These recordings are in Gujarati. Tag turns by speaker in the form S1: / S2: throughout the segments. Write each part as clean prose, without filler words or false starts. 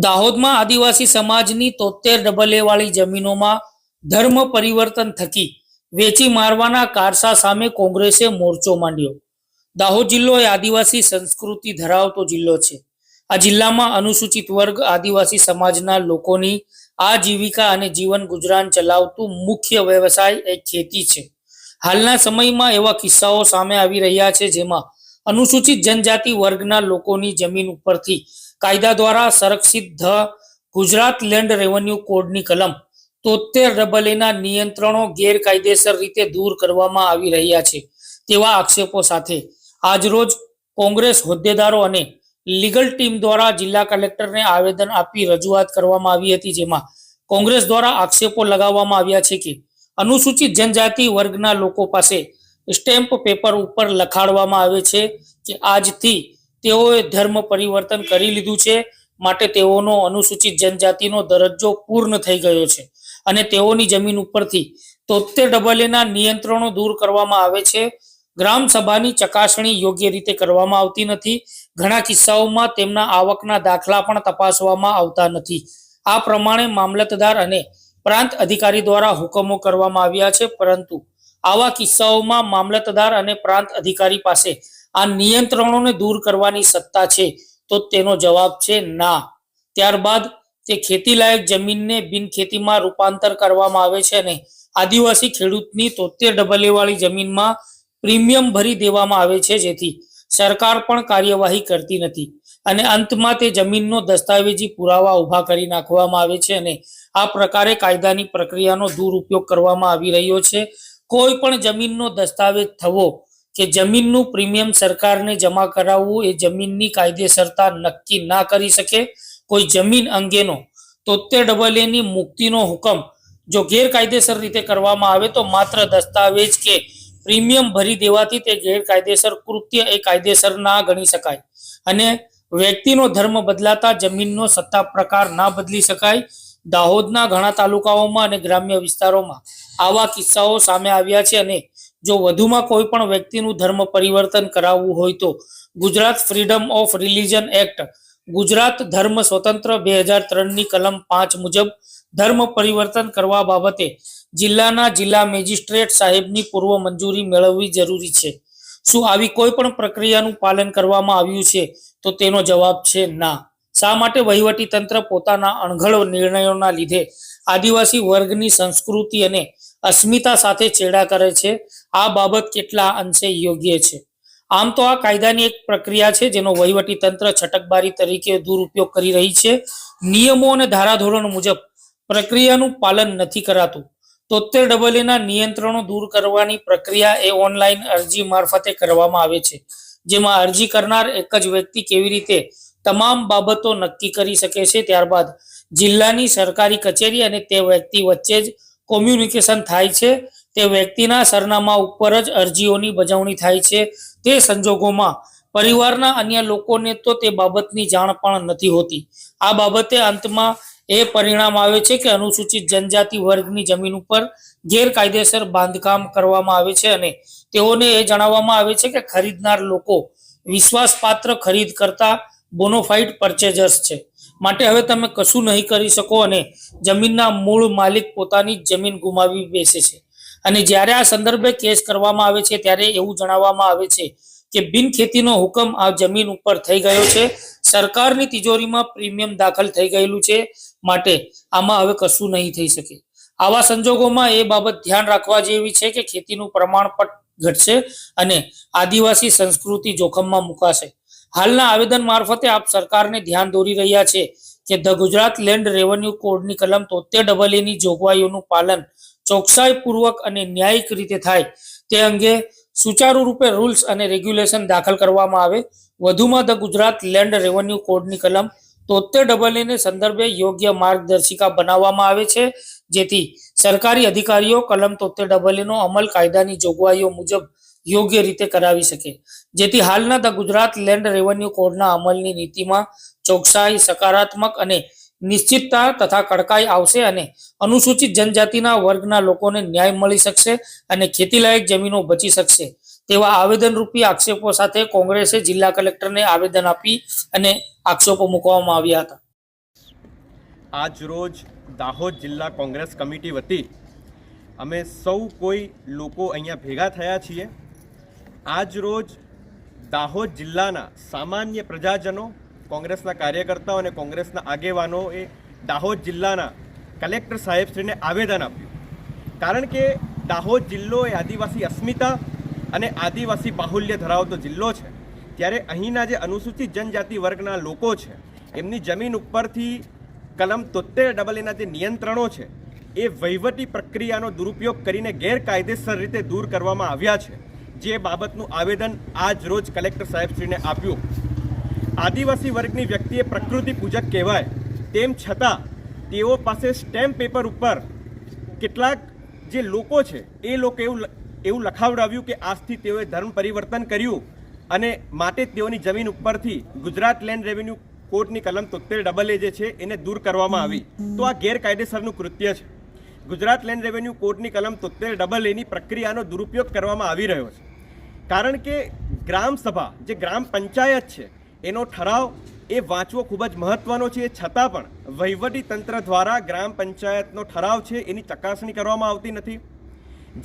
S1: દાહોદમાં આદિવાસી સમાજની 73 AA વાળી જમીનોમાં ધર્મ પરિવર્તન થકી વેચી મારવાના કારસા સામે કોંગ્રેસે મોરચો માંડ્યો। દાહોદ જિલ્લો એ આદિવાસી સંસ્કૃતિ ધરાવતો જિલ્લો છે। આ જિલ્લામાં અનુસૂચિત વર્ગ આદિવાસી સમાજના લોકોની આજીવિકા અને જીવન ગુજરાન ચલાવતું મુખ્ય વ્યવસાય એ ખેતી છે। હાલના સમયમાં એવા કિસ્સાઓ સામે આવી રહ્યા છે જેમાં અનુસૂચિત જનજાતિ વર્ગના લોકોની જમીન ઉપરથી કાયદા દ્વારા સંરક્ષિત ગુજરાત લેન્ડ રેવન્યુ કોડની કલમ 73 ના નિયંત્રણો ગેરકાયદેસર રીતે દૂર કરવામાં આવી રહ્યા છે તેવા આક્ષેપો સાથે આજરોજ કોંગ્રેસ હોદ્દેદારો અને લીગલ ટીમ દ્વારા જિલ્લા કલેક્ટરને આવેદન આપી રજૂઆત કરવામાં આવી હતી, જેમાં કોંગ્રેસ દ્વારા આક્ષેપો લગાવવામાં આવ્યા છે કે અનુસૂચિત જનજાતિ વર્ગના લોકો પાસે સ્ટેમ્પ પેપર ઉપર લખાડવામાં આવે છે કે આજથી તેઓએ ધર્મ પરિવર્તન કરી લીધું છે, માટે તેઓનો અનુસૂચિત જનજાતિનો દરજ્જો પૂર્ણ થઈ ગયો છે અને તેઓની જમીન ઉપરથી 73 ના નિયંત્રણો દૂર કરવામાં આવે છે। ગ્રામ સભાની ચકાસણી યોગ્ય રીતે કરવામાં આવતી નથી। ઘણા કિસ્સાઓમાં તેમના આવકના દાખલા પણ તપાસવામાં આવતા નથી। આ પ્રમાણે મામલતદાર અને પ્રાંત અધિકારી દ્વારા હુકમો કરવામાં આવ્યા છે, પરંતુ આવા કિસ્સાઓમાં મામલતદાર અને પ્રાંત અધિકારી પાસે આ નિયંત્રણોને દૂર કરવાની સત્તા છે તો તેનો જવાબ છે ના। ત્યારબાદ તે ખેતીલાયક જમીનને બિનખેતીમાં રૂપાંતર કરવામાં આવે છે અને આદિવાસી ખેડૂતની 73 વાળી જમીનમાં પ્રીમિયમ ભરી દેવામાં આવે છે, જેથી સરકાર પણ કાર્યવાહી કરતી નથી અને અંતમાં તે જમીનનો દસ્તાવેજી પુરાવા ઉભા કરી નાખવામાં આવે છે અને આ પ્રકારે કાયદાની પ્રક્રિયાનો દુરુપયોગ કરવામાં આવી રહ્યો છે। કોઈ પણ જમીનનો દસ્તાવેજ થવો કે જમીનનું પ્રીમિયમ સરકારને જમા કરાવવું એ જમીનની કાયદેસરતા નક્કી ના કરી શકે। કોઈ જમીન અંગેનો 73 ની મુક્તિનો હુકમ જો ગેરકાયદેસર રીતે કરવામાં આવે તો માત્ર દસ્તાવેજ કે પ્રીમિયમ ભરી દેવાથી તે ગેરકાયદેસર કૃત્ય એ કાયદેસર ના ગણી શકાય અને વ્યક્તિનો ધર્મ બદલાતા જમીનનો સત્તા પ્રકાર ના બદલી શકાય। દાહોદના ઘણા તાલુકાઓમાં અને ગ્રામ્ય વિસ્તારોમાં આવા કિસ્સાઓ સામે આવ્યા છે અને જો વધુમાં કોઈ પણ વ્યક્તિનું ધર્મ પરિવર્તન કરાવવું હોય તો Gujarat freedom of religion act Gujarat ધર્મ સ્વતંત્ર 2003 ની કલમ 5 મુજબ ધર્મ પરિવર્તન કરવા બાબતે જિલ્લાના જિલ્લા મેજિસ્ટ્રેટ સાહેબની પૂર્વ મંજૂરી મેળવવી જરૂરી છે। શું આવી કોઈ પણ પ્રક્રિયાનું પાલન કરવામાં આવ્યું છે તો તેનો જવાબ છે ના। શા માટે વહીવટી તંત્ર પોતાના અણઘડ નિર્ણયોના લીધે આદિવાસી વર્ગની સંસ્કૃતિ અને અસ્મિતા સાથે ચેડા કરે છે? આ બાબત કેટલા અંશે યોગ્ય છે? આમ તો આ કાયદાની એક પ્રક્રિયા છે જેનો વહીવટી તંત્ર છટકબારી તરીકે દુરુપયોગ કરી રહી છે। નિયમો અને ધારાધોરણ મુજબ પ્રક્રિયાનું પાલન નથી કરાતું। 73 ના નિયંત્રણો દૂર કરવાની પ્રક્રિયા એ ઓનલાઈન અરજી મારફતે કરવામાં આવે છે, જેમાં અરજી કરનાર એક જ વ્યક્તિ કેવી રીતે તમામ બાબતો નક્કી કરી શકે છે। ત્યારબાદ જિલ્લાની સરકારી કચેરી અને તે વ્યક્તિ વચ્ચે જ કોમ્યુનિકેશન થાય છે। તે વ્યક્તિના સરનામા ઉપર જ અરજીઓની બજાવણી થાય છે। તે સંજોગોમાં પરિવારના અન્ય લોકોને તો તે બાબતની જાણ પણ નથી હોતી। આ બાબતે અંતમાં એ પરિણામ આવે છે કે અનુસૂચિત જનજાતિ વર્ગની જમીન ઉપર ગેરકાયદેસર બાંધકામ કરવામાં આવે છે અને તેઓને એ જણાવવામાં આવે છે કે ખરીદનાર લોકો વિશ્વાસપાત્ર ખરીદ કરતા બોનોફાઇડ પરચેજર્સ છે, માટે હવે તમે કશું નહીં કરી શકો અને જમીનના મૂળ માલિક પોતાની જમીન ગુમાવી બેસે છે। અને જ્યારે આ સંદર્ભે કેસ કરવામાં આવે છે ત્યારે એવું જણાવવામાં આવે છે કે બિનખેતીનો હુકમ આ જમીન ઉપર થઈ ગયો છે, સરકારની તિજોરીમાં પ્રીમિયમ દાખલ થઈ ગયેલું છે, માટે આમાં હવે કશું નહીં થઈ શકે। આવા સંજોગોમાં એ બાબત ધ્યાન રાખવા જેવી છે કે ખેતીનું પ્રમાણ પણ ઘટશે અને આદિવાસી સંસ્કૃતિ જોખમમાં મુકાશે। હાલના આવેદન મારફતે આપ સરકારને ધ્યાન દોરી રહ્યા છે કે ધ ગુજરાત લેન્ડ રેવન્યુ કોડની કલમ 73 ની જોગવાઈઓનું પાલન ચોકસાઈપૂર્વક અને ન્યાયિક રીતે થાય તે અંગે સુચારુ રૂપે રૂલ્સ અને રેગ્યુલેશન દાખલ કરવામાં આવે। વધુમાં ધ ગુજરાત લેન્ડ રેવન્યુ કોડની કલમ 73 ને સંદર્ભે યોગ્ય માર્ગદર્શિકા બનાવવામાં આવે છે, જેથી સરકારી અધિકારીઓ કલમ 73 નો અમલ કાયદાની જોગવાઈઓ મુજબ યોગ્ય રીતે કરાવી શકે, જેથી હાલના ધ ગુજરાત લેન્ડ રેવન્યુ કોડના અમલની નીતિમાં ચોકસાઈ, સકારાત્મક અને નિશ્ચિતતા તથા કડકાઈ આવશે અને અનુસૂચિત જનજાતિના વર્ગના લોકોને ન્યાય મળી શકશે અને ખેતીલાયક જમીનો બચી શકશે। તેવા આવેદનરૂપી આક્ષેપો સાથે કોંગ્રેસે જિલ્લા કલેક્ટરને આવેદન આપી અને આક્ષેપો મૂકવામાં આવ્યા હતા।
S2: આજ રોજ દાહોદ જિલ્લા કોંગ્રેસ કમિટી વતી અમે સૌ કોઈ લોકો અહીંયા ભેગા થયા છીએ. આજ રોજ દાહોદ જિલ્લાના સામાન્ય પ્રજાજનો, કોંગ્રેસના કાર્યકર્તાઓ અને કોંગ્રેસના આગેવાનોએ દાહોદ જિલ્લાના કલેક્ટર સાહેબશ્રીને આવેદન આપ્યું. કારણ કે દાહોદ જિલ્લો એ આદિવાસી અસ્મિતા અને આદિવાસી બાહુલ્ય ધરાવતો જિલ્લો છે. ત્યારે અહીંના જે અનુસૂચિત જનજાતિ વર્ગના લોકો છે એમની જમીન ઉપરથી કલમ 73AA જે નિયંત્રણો છે એ વહીવટી પ્રક્રિયાનો દુરુપયોગ કરીને ગેરકાયદેસર રીતે દૂર કરવામાં આવ્યા છે. જે બાબતનું આવેદન આજ રોજ કલેક્ટર સાહેબશ્રીને આપ્યું. આદિવાસી વર્ગની વ્યક્તિએ પ્રકૃતિ પૂજક કહેવાય, તેમ છતાં તેઓ પાસે સ્ટેમ્પ પેપર ઉપર કેટલાક જે લોકો છે એ લોકો એવું લખાવડાવ્યું કે આજથી તેઓએ ધર્મ પરિવર્તન કર્યું અને માટે તેઓની જમીન ઉપરથી ગુજરાત લેન્ડ રેવન્યુ કોર્ટની કલમ 73AA જે છે એને દૂર કરવામાં આવી. તો આ ગેરકાયદેસરનું કૃત્ય છે. ગુજરાત લેન્ડ રેવન્યુ કોર્ટની કલમ 73AA પ્રક્રિયાનો દુરુપયોગ કરવામાં આવી રહ્યો છે. કારણ કે ગ્રામ સભા જે ગ્રામ પંચાયત છે એનો ઠરાવ એ વાંચવો ખૂબ જ મહત્વનો છે. છતાં પણ વહીવટી તંત્ર દ્વારા ગ્રામ પંચાયતનો ઠરાવ છે એની ચકાસણી કરવામાં આવતી નથી.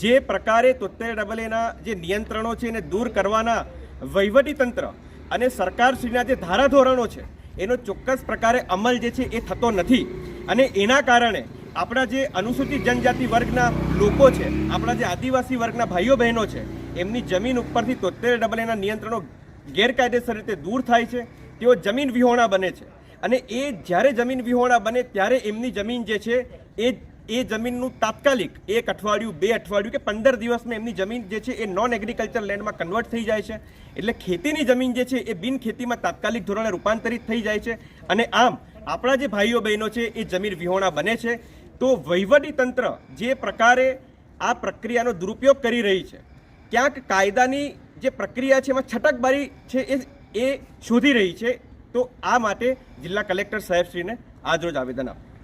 S2: જે પ્રકારે 73AA જે નિયંત્રણો છે એને દૂર કરવાના વહીવટી તંત્ર અને સરકારશ્રીના જે ધારાધોરણો છે એનો ચોક્કસ પ્રકારે અમલ જે છે એ થતો નથી. અને એના કારણે આપણા જે અનુસૂચિત જનજાતિ વર્ગના લોકો છે, આપણા જે આદિવાસી વર્ગના ભાઈઓ બહેનો છે, એમની જમીન ઉપરથી 73AA નિયંત્રણો ગેરકાયદેસર રીતે દૂર થાય છે. તેઓ જમીન વિહોણા બને છે અને એ જ્યારે જમીન વિહોણા બને ત્યારે એમની જમીન જે છે એ જમીનનું તાત્કાલિક 1 અઠવાડિયું, 2 અઠવાડિયું કે 15 દિવસમાં એમની જમીન જે છે એ નોન એગ્રીકલ્ચર લેન્ડમાં કન્વર્ટ થઈ જાય છે. એટલે ખેતીની જમીન જે છે એ બિન ખેતીમાં તાત્કાલિક ધોરણે રૂપાંતરિત થઈ જાય છે. અને આમ આપણા જે ભાઈઓ બહેનો છે એ જમીન વિહોણા બને છે. તો વહીવટી તંત્ર જે પ્રકારે આ પ્રક્રિયાનો દુરુપયોગ કરી રહી છે, ક્યાંક કાયદાની જે પ્રક્રિયા છે એમાં છટકબારી છે એ શોધી રહી છે. તો આ માટે જિલ્લા કલેક્ટર સાહેબશ્રીને આજરોજ આવેદન આપ્યું.